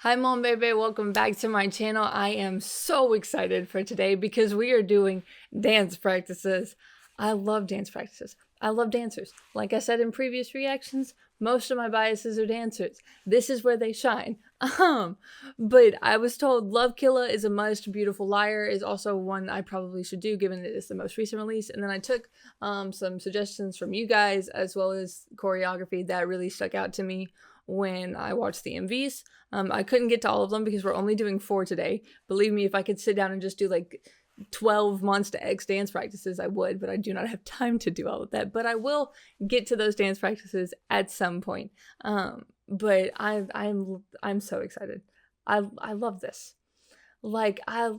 Hi mom baby, welcome back to my channel. I am so excited for today because we are doing dance practices. I love dance practices. I love dancers. Like I said in previous reactions, most of my biases are dancers. This is where they shine. But I was told Love Killa is a must. Beautiful Liar is also one I probably should do given it is the most recent release. And then I took some suggestions from you guys as well as choreography that really stuck out to me when I watched the MVs. I couldn't get to all of them because we're only doing 4 today. Believe me, if I could sit down and just do like 12 MONSTA dance practices, I would, but I do not have time to do all of that. But I will get to those dance practices at some point. But I'm so excited. I love this. Like I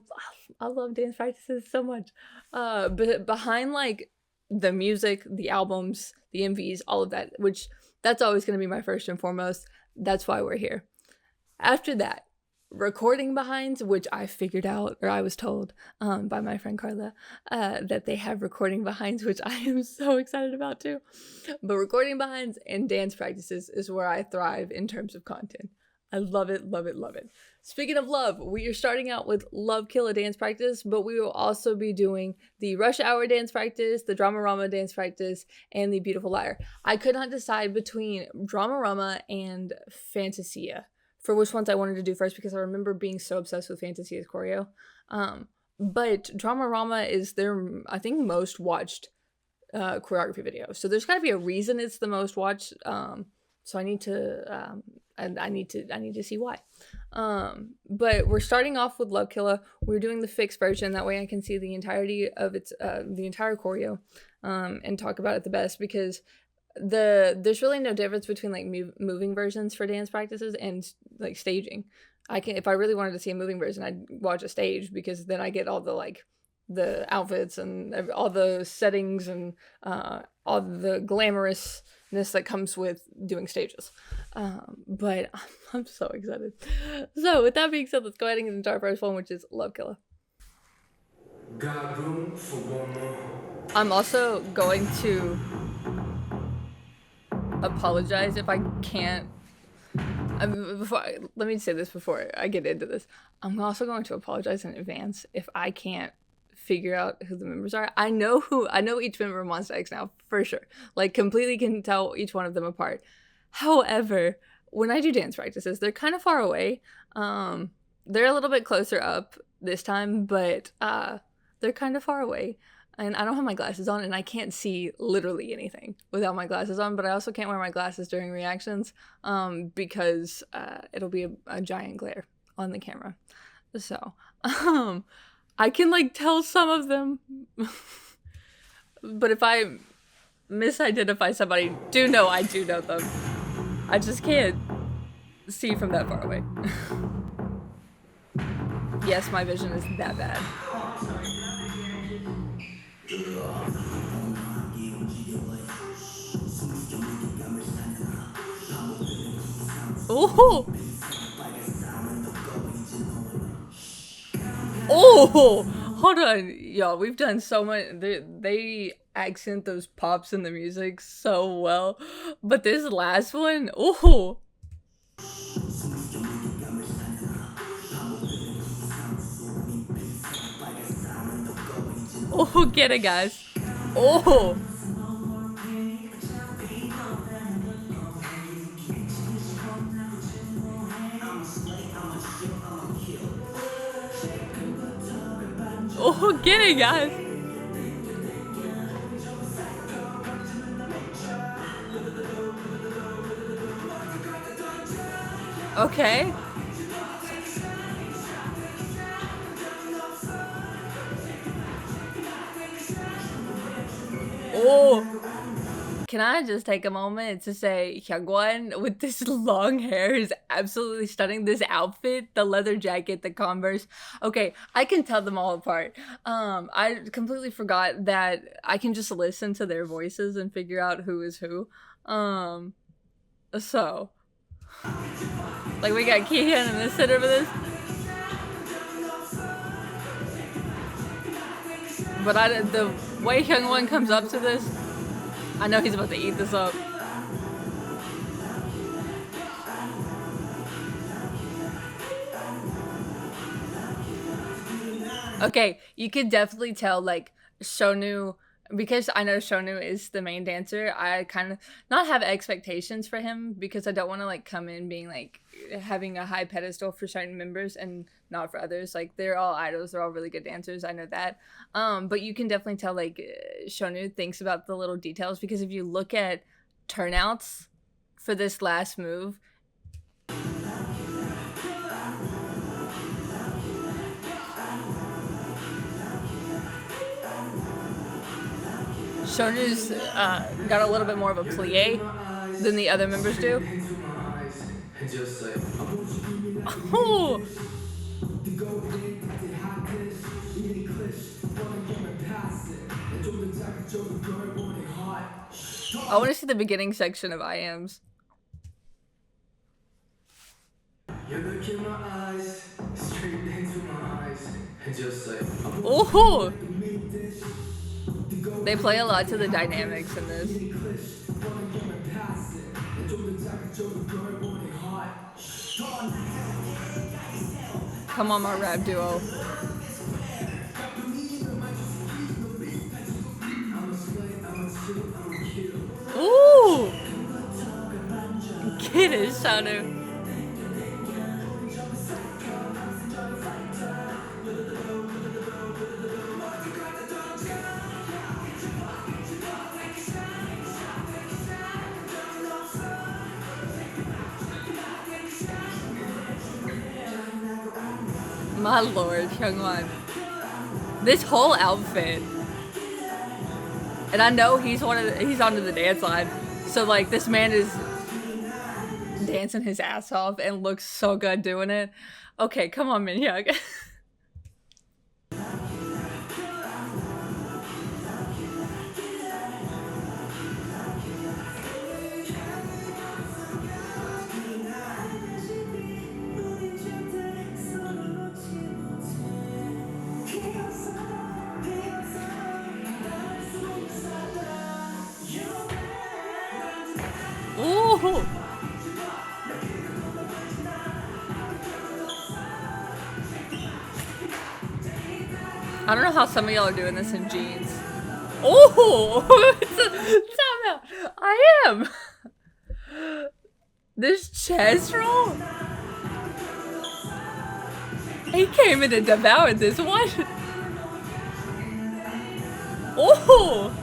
love dance practices so much. But behind like the music, the albums, the MVs, all of that, which that's always going to be my first and foremost. That's why we're here. After that, recording behinds, which I figured out, or I was told by my friend Killa, that they have recording behinds, which I am so excited about too. But recording behinds and dance practices is where I thrive in terms of content. I love it, love it, love it. Speaking of love, we are starting out with Love Killa dance practice, but we will also be doing the Rush Hour dance practice, the DRAMARAMA dance practice, and the Beautiful Liar. I could not decide between DRAMARAMA and Fantasia for which ones I wanted to do first because I remember being so obsessed with Fantasia's choreo. But DRAMARAMA is their, I think, most watched choreography video. So there's got to be a reason it's the most watched. So I need to, I need to see why. But we're starting off with Love Killa. We're doing the fixed version. That way I can see the entirety of its, the entire choreo, and talk about it the best because there's really no difference between like moving versions for dance practices and like staging. If I really wanted to see a moving version, I'd watch a stage because then I get all the like the outfits and all the settings and all the glamorousness that comes with doing stages. But I'm so excited. So with that being said, let's go ahead and get into our first one, which is Love Killa. I'm also going to apologize if I can't. Let me say this before I get into this. I'm also going to apologize in advance if I can't figure out who the members are. I know each member of MONSTA now for sure. Like completely can tell each one of them apart. However, when I do dance practices, they're kind of far away. They're a little bit closer up this time, but they're kind of far away. And I don't have my glasses on and I can't see literally anything without my glasses on, but I also can't wear my glasses during reactions because it'll be a giant glare on the camera. So I can like tell some of them, but if I misidentify somebody, do know I do know them. I just can't see from that far away. Yes, my vision is that bad. Oh! Oh! Hold on, y'all. We've done so much. They accent those pops in the music so well. But this last one, oh! Oh, get it, guys. Oh! Oh, get it, guys. Okay. Oh. Can I just take a moment to say Hyungwon with this long hair is absolutely stunning. This outfit, the leather jacket, the Converse. Okay, I can tell them all apart. I completely forgot that I can just listen to their voices and figure out who is who. So like we got Kihyun in the center of this. But the way Hyungwon comes up to this, I know he's about to eat this up. Okay, you could definitely tell like Shonu, because I know Shonu is the main dancer. I kind of not have expectations for him because I don't want to like come in being like having a high pedestal for certain members and not for others. Like they're all idols, they're all really good dancers. I know that. But you can definitely tell like Shonu thinks about the little details, because if you look at turnouts for this last move, Shonu's got a little bit more of a plie than the other members do. Oh! I want to see the beginning section of I Ams. Oh! They play a lot to the dynamics in this. Come on, my rap duo. Ooh! Get it, Shanu. My lord, Hyungwon. This whole outfit. And I know he's onto the dance line. So like this man is dancing his ass off and looks so good doing it. Okay, come on, Minhyuk. Ooh! I don't know how some of y'all are doing this in jeans. Oh! Time out. I am! This chest roll? He came in and devoured this one. Oh!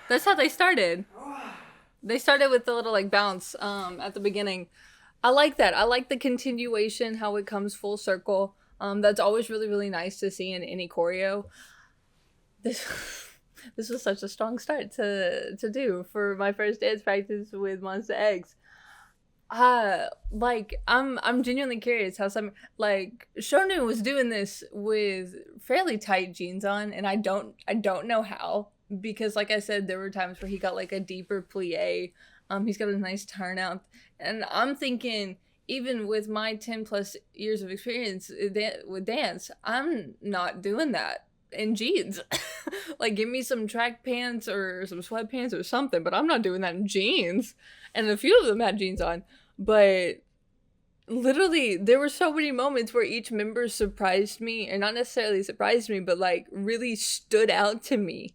That's how they started. They started with the little like bounce at the beginning. I like that. I like the continuation, how it comes full circle. That's always really, really nice to see in any choreo. This this was such a strong start to do for my first dance practice with MONSTA. Like I'm genuinely curious how some like Shonu was doing this with fairly tight jeans on, and I don't know how, because like I said, there were times where he got like a deeper plie. He's got a nice turnout, and I'm thinking even with my 10 plus years of experience with dance, I'm not doing that in jeans. Like give me some track pants or some sweatpants or something, but I'm not doing that in jeans. And a few of them had jeans on, but literally there were so many moments where each member surprised me, or not necessarily surprised me, but like really stood out to me.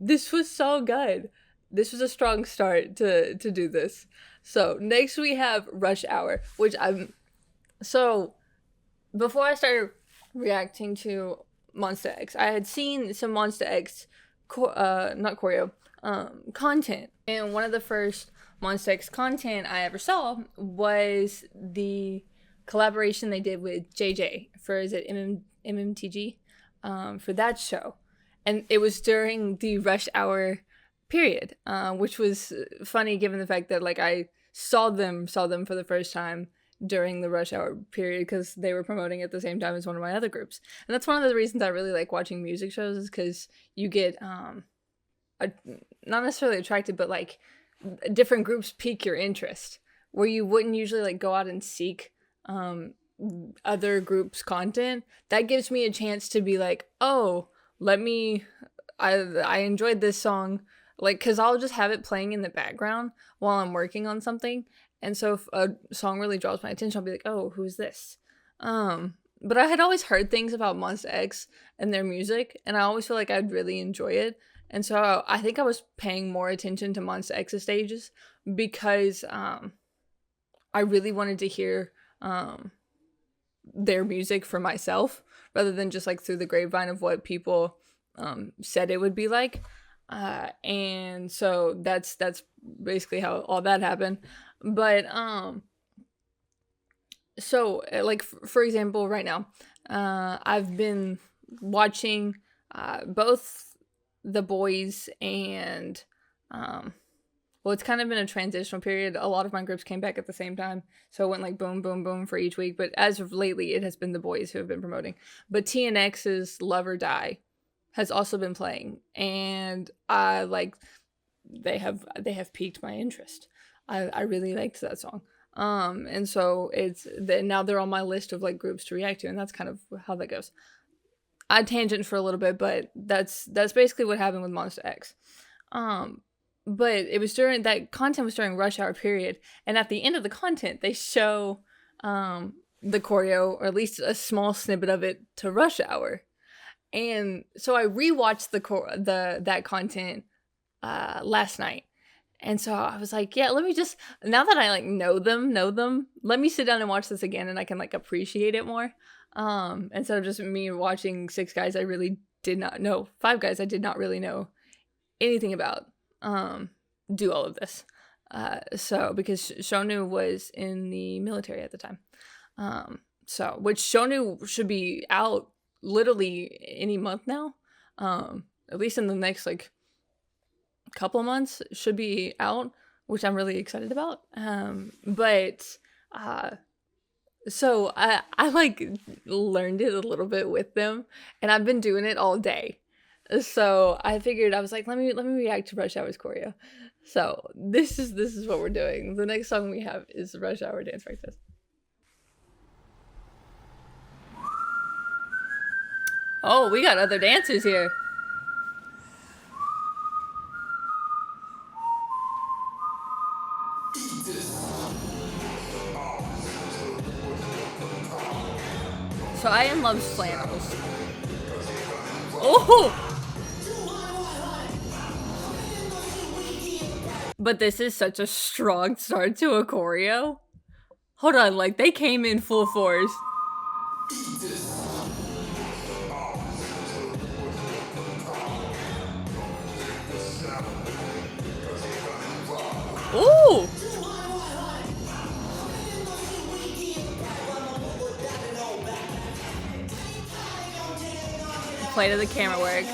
This was so good. This was a strong start to do this. So next we have Rush Hour, which so before I started reacting to MONSTA, I had seen some MONSTA not choreo, content. And one of the first MONSTA content I ever saw was the collaboration they did with JJ for, is it MMTG? For that show. And it was during the Rush Hour period, which was funny given the fact that like I saw them for the first time during the rush hour period because they were promoting at the same time as one of my other groups. And that's one of the reasons I really like watching music shows, is because you get not necessarily attracted, but like different groups pique your interest where you wouldn't usually like go out and seek other groups' content. That gives me a chance to be like, oh, I enjoyed this song, like, because I'll just have it playing in the background while I'm working on something. And so if a song really draws my attention, I'll be like, oh, who's this? But I had always heard things about MONSTA and their music, and I always feel like I'd really enjoy it. And so I think I was paying more attention to MONSTA stages because I really wanted to hear their music for myself rather than just like through the grapevine of what people said it would be like. And so that's basically how all that happened. But so like for example, right now I've been watching both The Boys and well, it's kind of been a transitional period. A lot of my groups came back at the same time, so it went like boom boom boom for each week, but as of lately it has been The Boys who have been promoting. But TNX's Love or Die has also been playing, and I like they have piqued my interest. I really liked that song. And so now they're on my list of like groups to react to, and that's kind of how that goes. I tangent for a little bit, but that's basically what happened with MONSTA. But it was during that content was during rush hour period, and at the end of the content they show the choreo, or at least a small snippet of it, to rush hour. And so I rewatched that content last night. And so I was like, yeah, let me just, now that I like know them, let me sit down and watch this again, and I can like appreciate it more. Instead of just me watching five guys I did not really know anything about, do all of this. So because Shonu was in the military at the time. So which Shonu should be out literally any month now. At least in the next like couple months should be out, which I'm really excited about. So I like learned it a little bit with them, and I've been doing it all day. So I figured, I was like, let me react to Rush Hour's choreo. So this is what we're doing. The next song we have is Rush Hour Dance Practice. Oh, we got other dancers here. So Ian loves flannels. Oh! But this is such a strong start to a choreo. Hold on, like they came in full force. Ooh! Play to the camera work.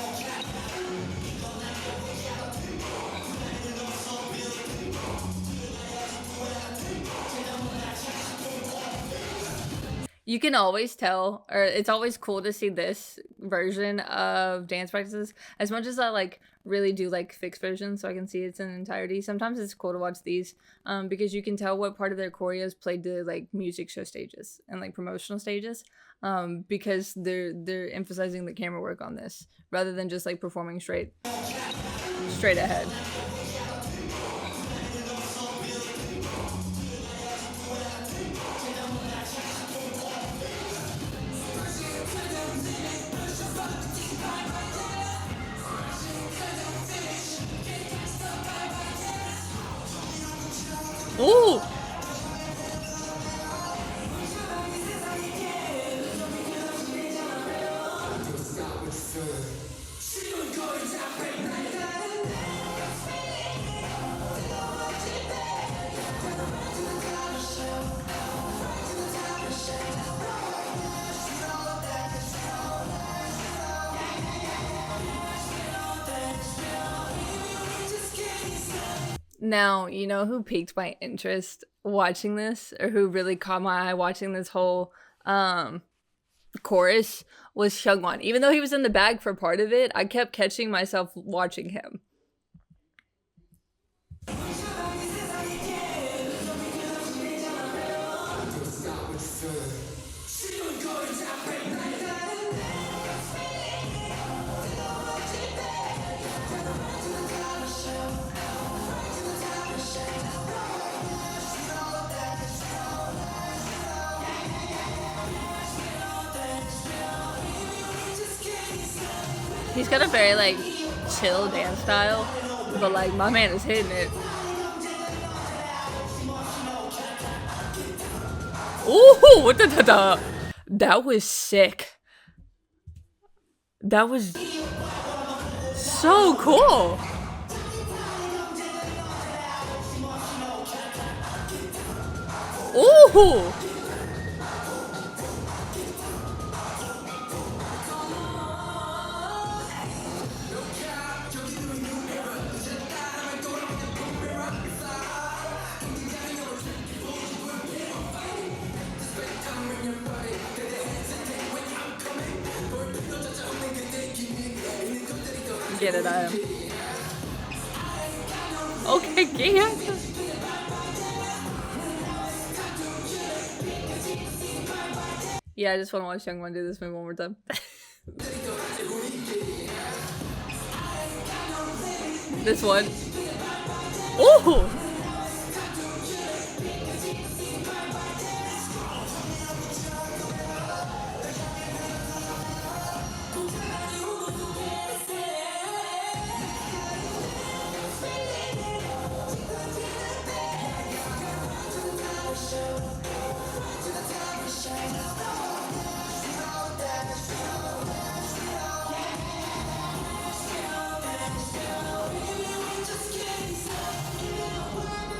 You can always tell, or it's always cool to see this version of dance practices. As much as I like really do like fixed versions so I can see it's in entirety, sometimes it's cool to watch these because you can tell what part of their choreos played to like music show stages and like promotional stages, because they're emphasizing the camera work on this rather than just like performing straight ahead. Ooh! Now, you know who piqued my interest watching this, or who really caught my eye watching this whole chorus, was Hyungwon. Even though he was in the bag for part of it, I kept catching myself watching him. He's got a very, like, chill dance style, but, like, my man is hitting it. Ooh, what the that was sick. That was so cool. Ooh. Get it, I am. Okay, yeah. Yeah, I just want to watch Hyungwon do this move one more time. This one. Ooh!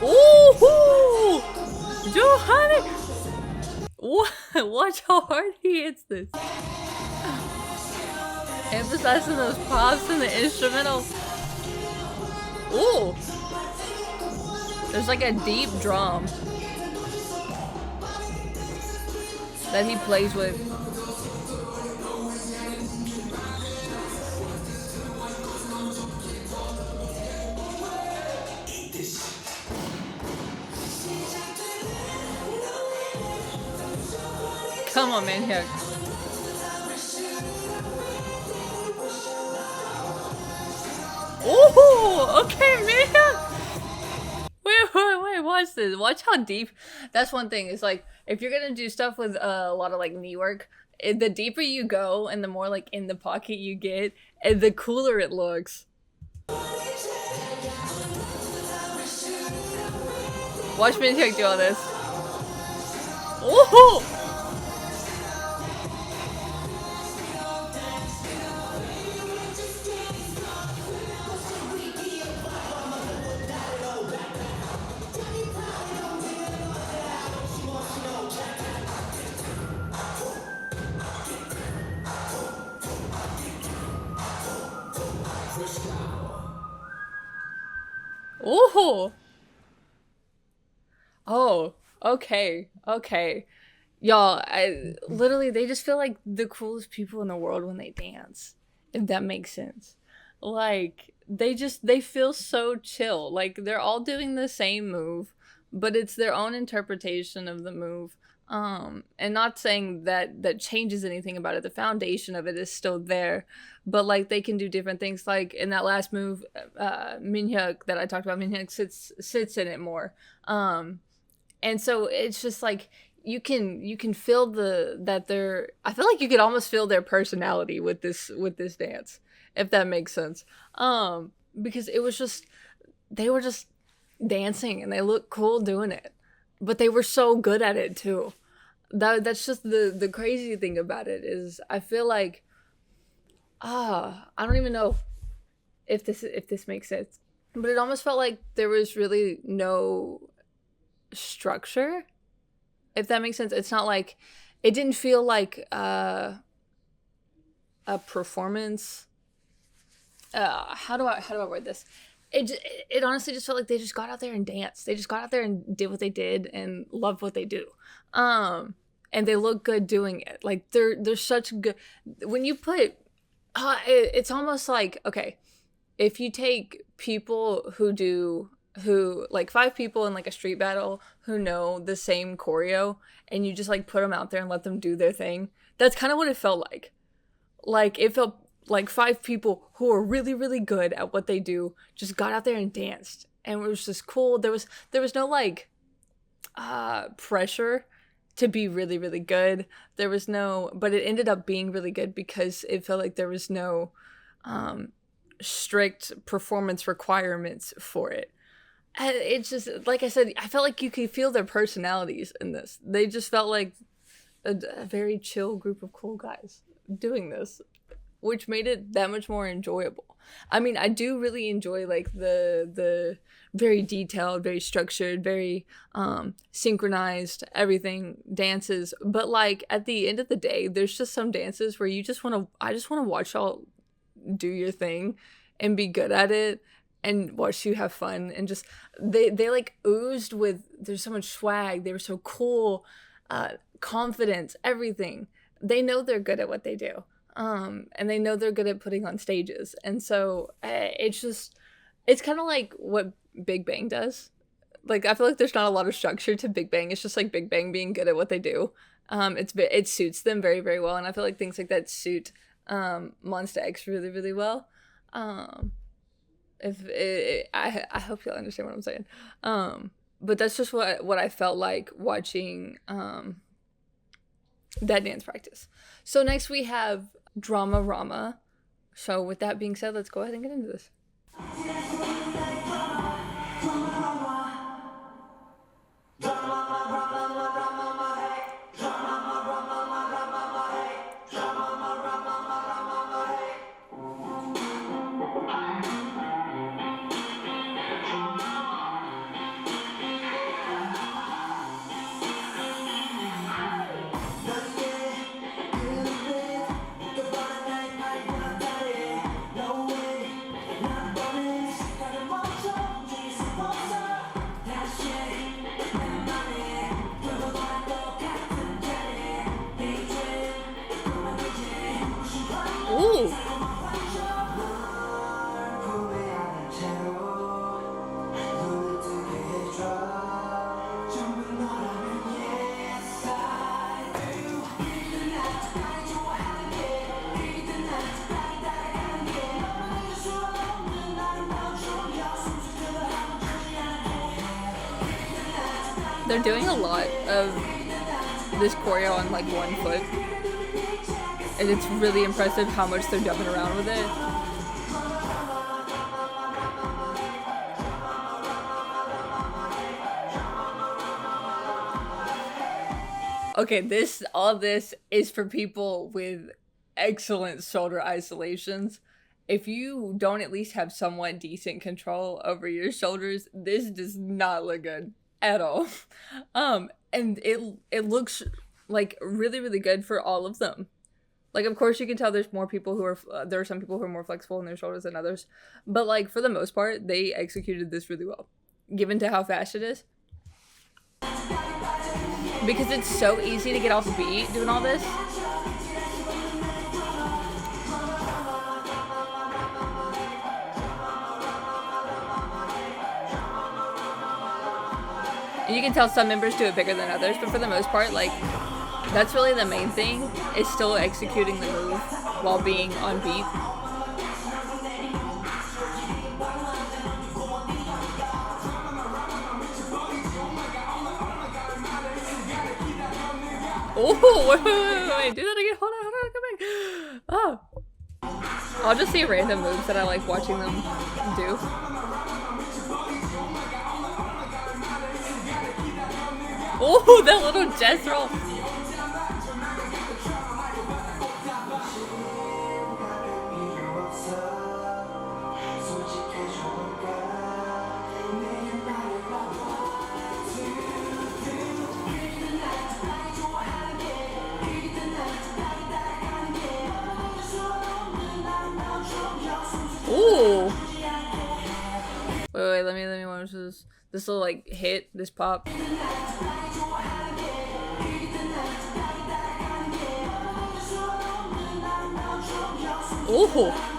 Ooh! Johanny! Watch how hard he hits this. Emphasizing those pops in the instrumental. Ooh! There's like a deep drum that he plays with. Come on, man, here. Ooh, okay, man. Wait, watch this. Watch how deep. That's one thing. It's like, if you're gonna do stuff with a lot of like knee work, the deeper you go and the more like in the pocket you get, the cooler it looks. Watch Minhyuk do all this. Ooh! Ooh! Oh, okay. Y'all, literally, they just feel like the coolest people in the world when they dance, if that makes sense. Like, they feel so chill. Like, they're all doing the same move, but it's their own interpretation of the move. And not saying that changes anything about it. The foundation of it is still there, but like they can do different things. Like in that last move, Minhyuk that I talked about, Minhyuk sits in it more. And so it's just like you can feel I feel like you could almost feel their personality with this dance, if that makes sense. Because it was just, they were just dancing and they looked cool doing it, but they were so good at it too. That's just the crazy thing about it is I feel like I don't even know if this makes sense, but it almost felt like there was really no structure, if that makes sense. It's not like, it didn't feel like a performance. How do I word this? it honestly just felt like they just got out there and danced. They just got out there and did what they did and loved what they do. And they look good doing it. Like they're such good. When you put, it's almost like, okay, if you take people who like 5 people in like a street battle who know the same choreo, and you just like put them out there and let them do their thing, that's kind of what it felt like. Like it felt like 5 people who are really, really good at what they do just got out there and danced, and it was just cool. There was no like pressure to be really, really good. There was no, but it ended up being really good because it felt like there was no strict performance requirements for it. And it's just, like I said, I felt like you could feel their personalities in this. They just felt like a very chill group of cool guys doing this, which made it that much more enjoyable. I mean, I do really enjoy like the very detailed, very structured, very synchronized everything dances, but like at the end of the day, there's just some dances where I just want to watch y'all do your thing and be good at it and watch you have fun, and just they like oozed with, there's so much swag, they were so cool, confidence, everything. They know they're good at what they do. And they know they're good at putting on stages. And so it's kind of like what Big Bang does. Like, I feel like there's not a lot of structure to Big Bang. It's just like Big Bang being good at what they do. It suits them very, very well. And I feel like things like that suit MONSTA really, really well. I hope you'll understand what I'm saying. But that's just what I felt like watching that dance practice. So next we have DRAMARAMA. So with that being said, let's go ahead and get into this. They're doing a lot of this choreo on like one foot, and it's really impressive how much they're jumping around with it. Okay, all this is for people with excellent shoulder isolations. If you don't at least have somewhat decent control over your shoulders, this does not look good at all. And it looks like really, really good for all of them. Like, of course, you can tell there are some people who are more flexible in their shoulders than others, but like for the most part, they executed this really well, given to how fast it is. Because it's so easy to get off beat doing all this. And you can tell some members do it bigger than others, but for the most part, like, that's really the main thing, is still executing the move while being on beat. Oh, wait, do that again. Hold on, come back. Oh. I'll just see random moves that I like watching them do. Oh, that little chest roll. Ooh. Wait, let me watch this. This little like hit, this pop. Oh.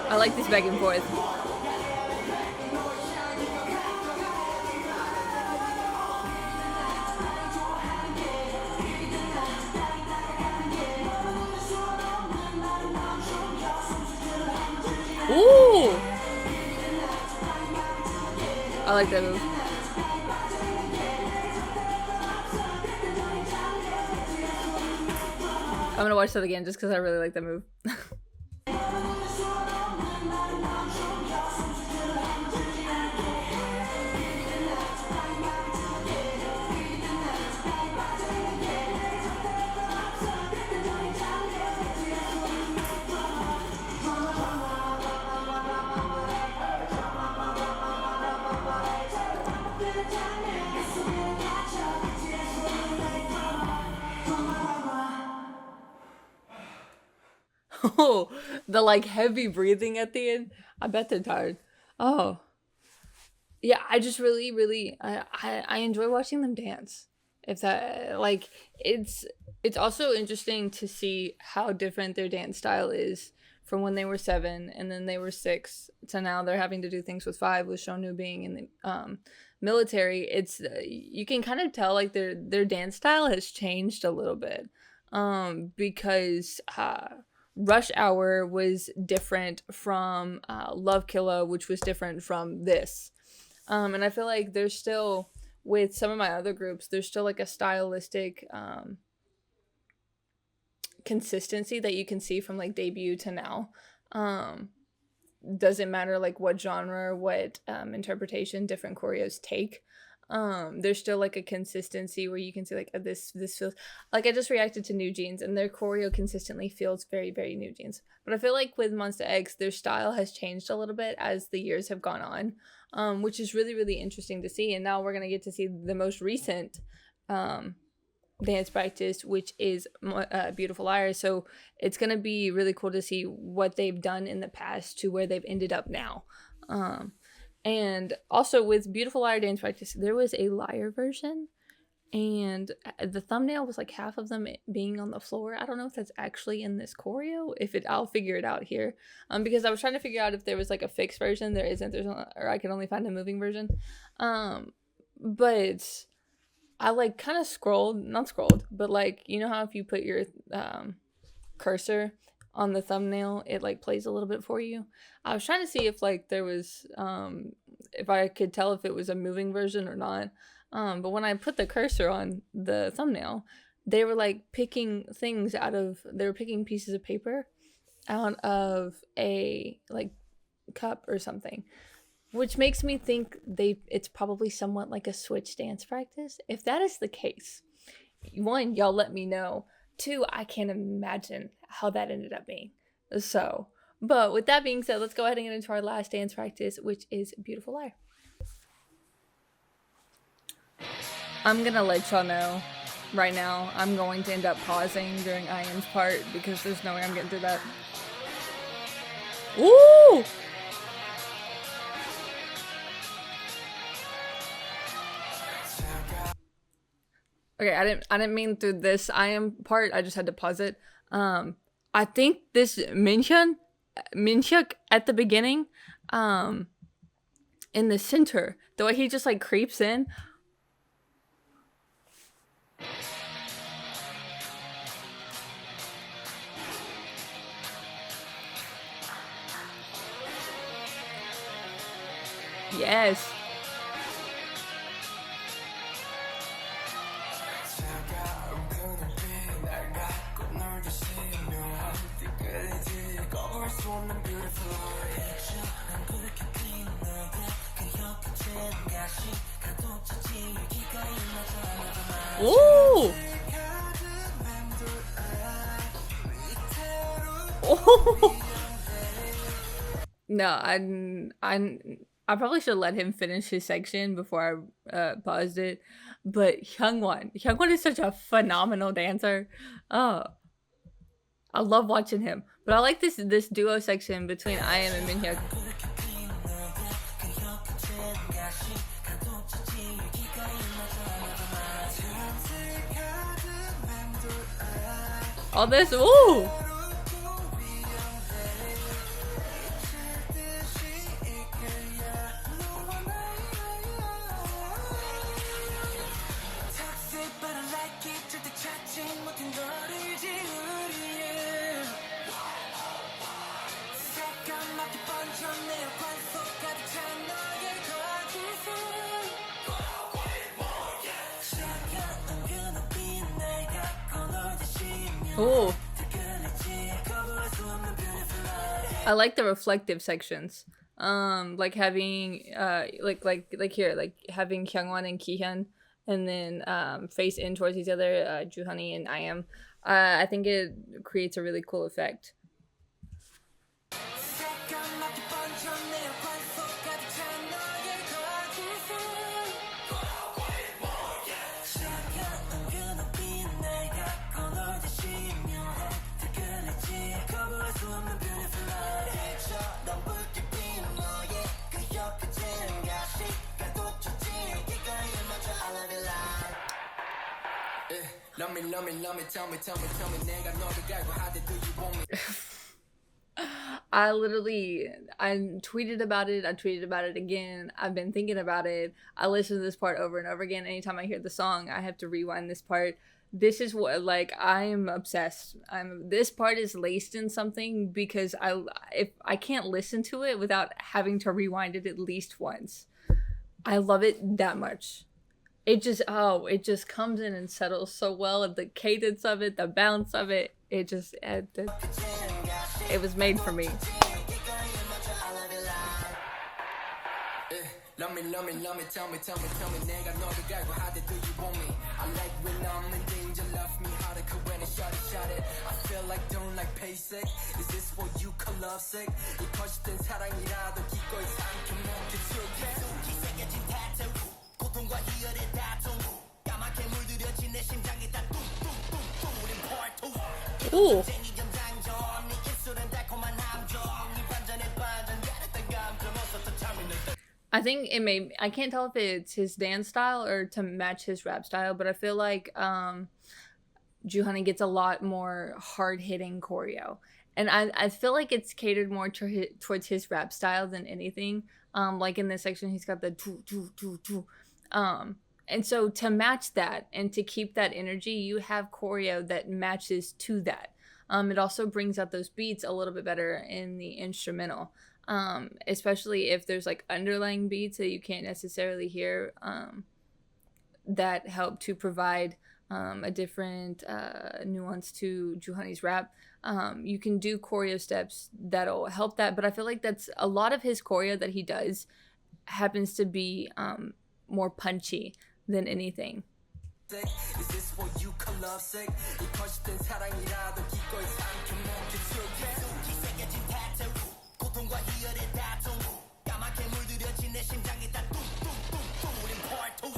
I like this back and forth. Ooh! I like that move. I'm gonna watch that again just because I really like that move. Oh, the like heavy breathing at the end. I bet they're tired. Oh, yeah. I just really I enjoy watching them dance. If that like it's also interesting to see how different their dance style is from when they were 7 and then they were 6 to now they're having to do things with 5 with Shonu being in the military. It's you can kind of tell like their dance style has changed a little bit because Rush Hour was different from Love Killa, which was different from this. And I feel like there's still, with some of my other groups, there's still like a stylistic consistency that you can see from like debut to now. Doesn't matter like what genre or what interpretation different choreos take. There's still like a consistency where you can see like this feels like I just reacted to New Jeans and their choreo consistently feels very New Jeans, but I feel like with MONSTA their style has changed a little bit as the years have gone on, which is really interesting to see. And now we're gonna get to see the most recent dance practice, which is Beautiful Liar. So it's gonna be really cool to see what they've done in the past to where they've ended up now. And also with Beautiful Liar dance practice, there was a liar version, and the thumbnail was like half of them being on the floor. I don't know if that's actually in this choreo. I'll figure it out here, because I was trying to figure out if there was like a fixed version. There isn't. Or I can only find a moving version. But I like kind of not scrolled, but like you know how if you put your cursor on the thumbnail, it like plays a little bit for you. I was trying to see if like there was if I could tell if it was a moving version or not. But when I put the cursor on the thumbnail, they were like picking pieces of paper out of a like cup or something, which makes me think it's probably somewhat like a switch dance practice. If that is the case, 1, y'all let me know. 2, I can't imagine how that ended up being. So, but with that being said, let's go ahead and get into our last dance practice, which is Beautiful Liar. I'm gonna let y'all know right now, I'm going to end up pausing during IM's part because there's no way I'm getting through that. Ooh! Okay, I didn't mean through this IM part. I just had to pause it. I think this Minhyuk at the beginning, in the center, the way he just like creeps in. Yes. Ooh! Oh! No, I probably should let him finish his section before I paused it. But Hyungwon is such a phenomenal dancer. Oh, I love watching him. But I like this duo section between IM and Minhyuk. All this, ooh! Ooh. I like the reflective sections. Like having like here, like having Kyungwon and Kihyun, and then face in towards each other, Juhani and IM. I think it creates a really cool effect. Tell me, I tweeted about it. I tweeted about it again. I've been thinking about it. I listen to this part over and over again. Anytime I hear the song, I have to rewind this part. This is what, like, I am obsessed. This part is laced in something because if I can't listen to it without having to rewind it at least once. I love it that much. It just comes in and settles so well. The cadence of it, the bounce of it, it was made for me. Love me, tell me, 내가 너를 갈고 하대, do you want me? I like when I'm in danger, love me harder, when it's shot it. I feel like don't like basic. Is this what you call love sick? 이 거짓된 사랑이라도 기꺼이 삼켜 먹게 줄게. 기색해진 tattoo, 고통과 희열의 다툼, 까맣게 물들여진 내 심장이 다 뚱뚱뚱뚱, 우린 part 2. 오. 네 입술은 달콤한 함정, 네 반전에 반전, 야릇한 감정, 어서 더 참을 널. I think I can't tell if it's his dance style or to match his rap style, but I feel like Juhani gets a lot more hard-hitting choreo. And I feel like it's catered more towards his rap style than anything. Like in this section, he's got the do. And so to match that and to keep that energy, you have choreo that matches to that. It also brings out those beats a little bit better in the instrumental. Especially if there's like underlying beats that you can't necessarily hear, that help to provide a different nuance to Juhani's rap. You can do choreo steps that'll help that, but I feel like that's a lot of his choreo that he does happens to be more punchy than anything. Is this what you call love sick? 이 거짓된 사랑이라도 기꺼이 삼켜 먹게 줄게. 고통과 희열의 다툼, 까맣게 물들여진 내 심장이 다 뚱뚱뚱뚱, 우린 part 2.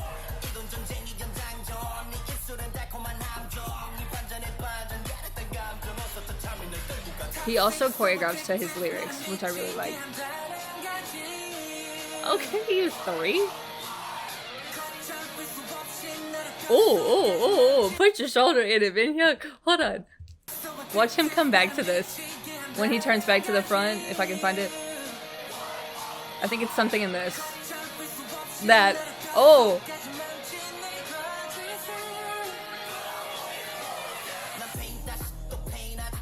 이건 전쟁이 연장전, 네 입술은 달콤한 함정, 네 반전에 반전, 야릇한 감정, 어서 더 참을 널 끌고 가. He also choreographs to his lyrics, which I really like. Okay, he's 3. Oh, put your shoulder in it, Minhyuk. Hold on. Watch him come back to this. When he turns back to the front, if I can find it. I think it's something in this. Oh.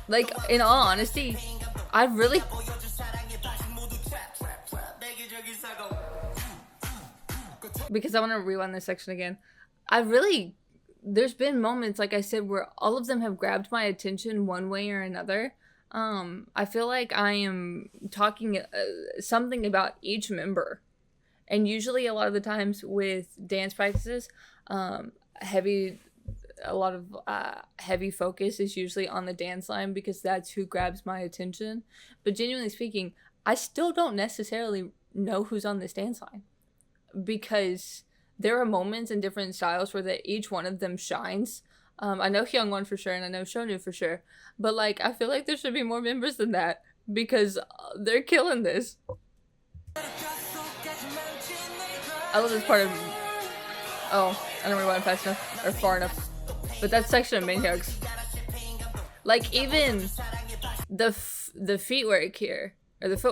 Like, in all honesty, I really... Because I want to rewind this section again. There's been moments, like I said, where all of them have grabbed my attention one way or another. I feel like I am talking something about each member. And usually a lot of the times with dance practices, heavy a lot of heavy focus is usually on the dance line because that's who grabs my attention. But genuinely speaking, I still don't necessarily know who's on this dance line, because there are moments in different styles where each one of them shines. I know Hyungwon for sure, and I know Shonu for sure, but like I feel like there should be more members than that, because they're killing this. I love this part of. Oh, I don't rewind fast enough or far enough, but that section of Minhyuk's, like even the footwork here, if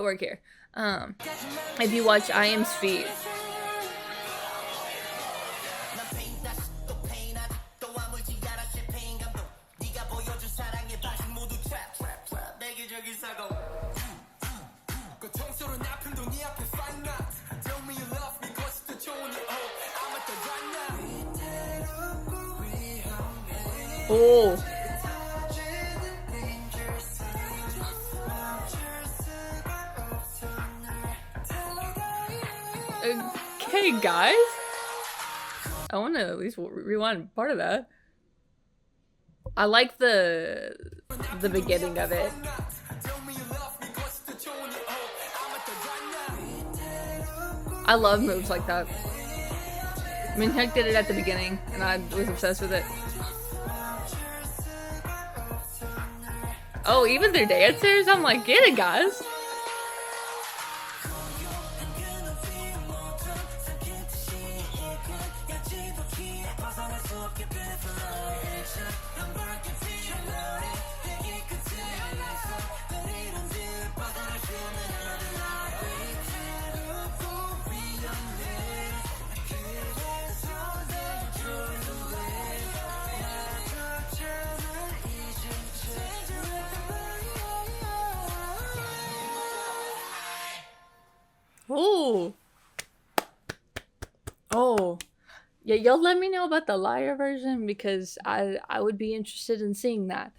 you watch IM's feet. Oh. Okay, guys. I want to at least rewind part of that. I like the beginning of it. I love moves like that. Minhyuk did it at the beginning, and I was obsessed with it. Oh, even their dancers? I'm like, get it, guys. Oh. Oh. Yeah, y'all let me know about the liar version, because I would be interested in seeing that.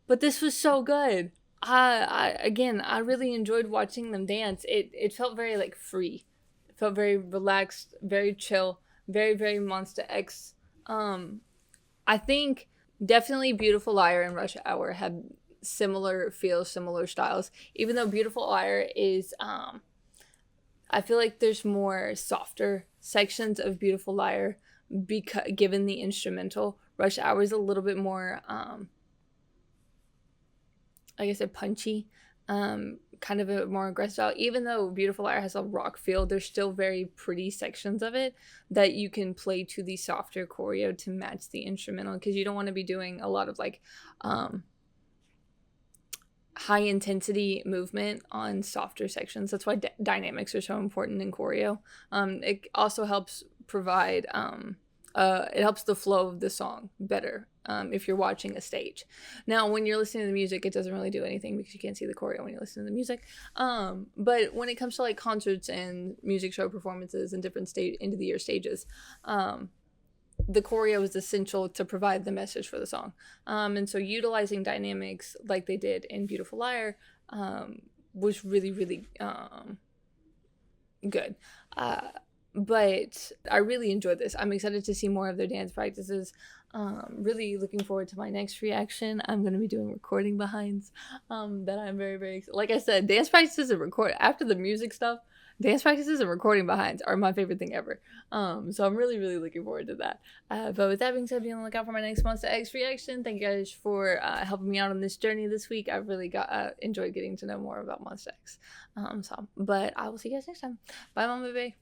But this was so good. I really enjoyed watching them dance. It felt very like free. It felt very relaxed, very chill, very, very MONSTA-X. I think definitely Beautiful Liar and Rush Hour have similar feels, similar styles. Even though Beautiful Liar is I feel like there's more softer sections of Beautiful Liar, because given the instrumental. Rush Hour is a little bit more like I said, punchy, kind of a more aggressive style. Even though Beautiful Liar has a rock feel, there's still very pretty sections of it that you can play to the softer choreo to match the instrumental, because you don't want to be doing a lot of like high intensity movement on softer sections. That's why dynamics are so important in choreo. It also helps provide it helps the flow of the song better if you're watching a stage. Now when you're listening to the music, it doesn't really do anything because you can't see the choreo when you listen to the music. But when it comes to like concerts and music show performances and different end of the year stages, the choreo is essential to provide the message for the song. And so utilizing dynamics like they did in Beautiful Liar was really, really good. But I really enjoyed this. I'm excited to see more of their dance practices. Really looking forward to my next reaction. I'm going to be doing recording behinds that I'm very, very excited. Like I said, dance practices and after the music stuff, dance practices and recording behinds are my favorite thing ever. So I'm really, really looking forward to that. But with that being said, be on the lookout for my next MONSTA-X reaction. Thank you guys for helping me out on this journey this week. I really enjoyed getting to know more about MONSTA-X. But I will see you guys next time. Bye, Mom, baby.